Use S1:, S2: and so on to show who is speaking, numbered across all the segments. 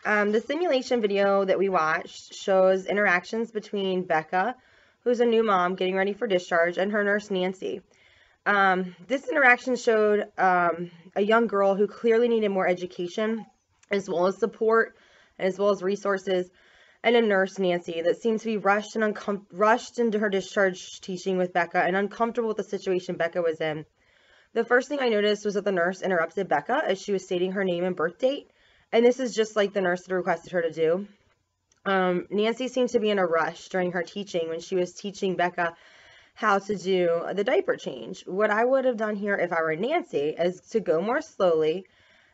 S1: The simulation video that we watched shows interactions between Becca, who's a new mom getting ready for discharge, and her nurse, Nancy. This interaction showed a young girl who clearly needed more education, as well as support, as well as resources, and a nurse, Nancy, that seemed to be rushed into her discharge teaching with Becca and uncomfortable with the situation Becca was in. The first thing I noticed was that the nurse interrupted Becca as she was stating her name and birth date, and this is just like the nurse had requested her to do. Nancy seemed to be in a rush during her teaching when she was teaching Becca how to do the diaper change. What I would have done here if I were Nancy is to go more slowly,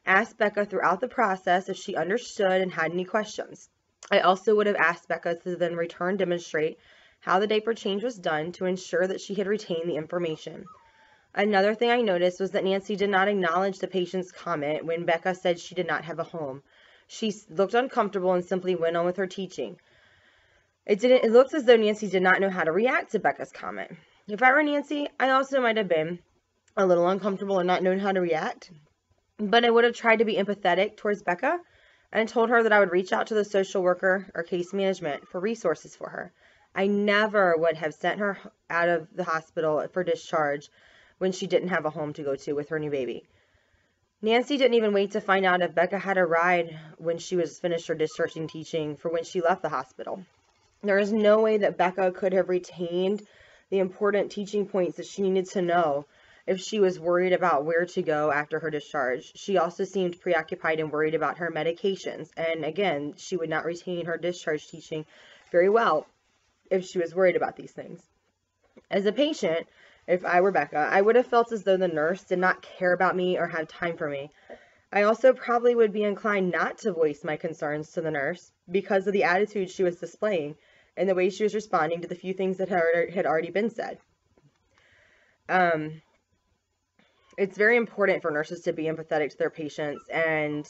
S1: ask Becca throughout the process if she understood and had any questions. I also would have asked Becca to then demonstrate how the diaper change was done to ensure that she had retained the information. Another thing I noticed was that Nancy did not acknowledge the patient's comment when Becca said she did not have a home. She looked uncomfortable and simply went on with her teaching. It looks as though Nancy did not know how to react to Becca's comment. If I were Nancy, I also might have been a little uncomfortable and not known how to react, but I would have tried to be empathetic towards Becca and told her that I would reach out to the social worker or case management for resources for her. I never would have sent her out of the hospital for discharge when she didn't have a home to go to with her new baby. Nancy didn't even wait to find out if Becca had a ride when she was finished her discharging teaching for when she left the hospital. There is no way that Becca could have retained the important teaching points that she needed to know if she was worried about where to go after her discharge. She also seemed preoccupied and worried about her medications, and again, she would not retain her discharge teaching very well if she was worried about these things. As a patient, if I were Becca, I would have felt as though the nurse did not care about me or have time for me. I also probably would be inclined not to voice my concerns to the nurse because of the attitude she was displaying and the way she was responding to the few things that had already been said. It's very important for nurses to be empathetic to their patients and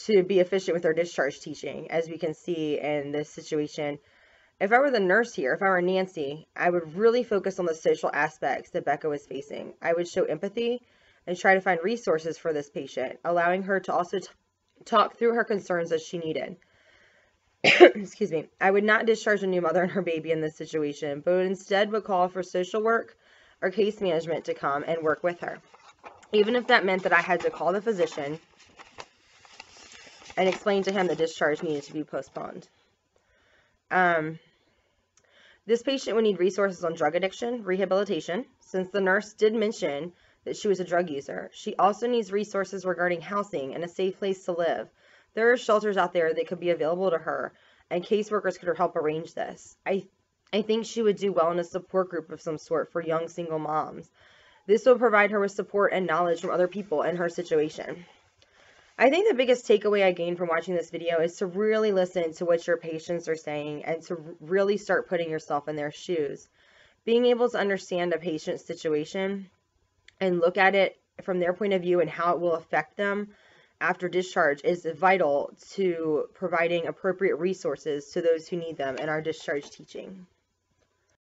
S1: to be efficient with their discharge teaching, as we can see in this situation. If I were the nurse here, if I were Nancy, I would really focus on the social aspects that Becca was facing. I would show empathy and try to find resources for this patient, allowing her to also talk through her concerns as she needed. Excuse me. I would not discharge a new mother and her baby in this situation, but instead would call for social work or case management to come and work with her, even if that meant that I had to call the physician and explain to him the discharge needed to be postponed. This patient would need resources on drug addiction, rehabilitation, since the nurse did mention that she was a drug user. She also needs resources regarding housing and a safe place to live. There are shelters out there that could be available to her, and caseworkers could help arrange this. I think she would do well in a support group of some sort for young single moms. This will provide her with support and knowledge from other people in her situation. I think the biggest takeaway I gained from watching this video is to really listen to what your patients are saying and to really start putting yourself in their shoes. Being able to understand a patient's situation and look at it from their point of view and how it will affect them after discharge is vital to providing appropriate resources to those who need them in our discharge teaching.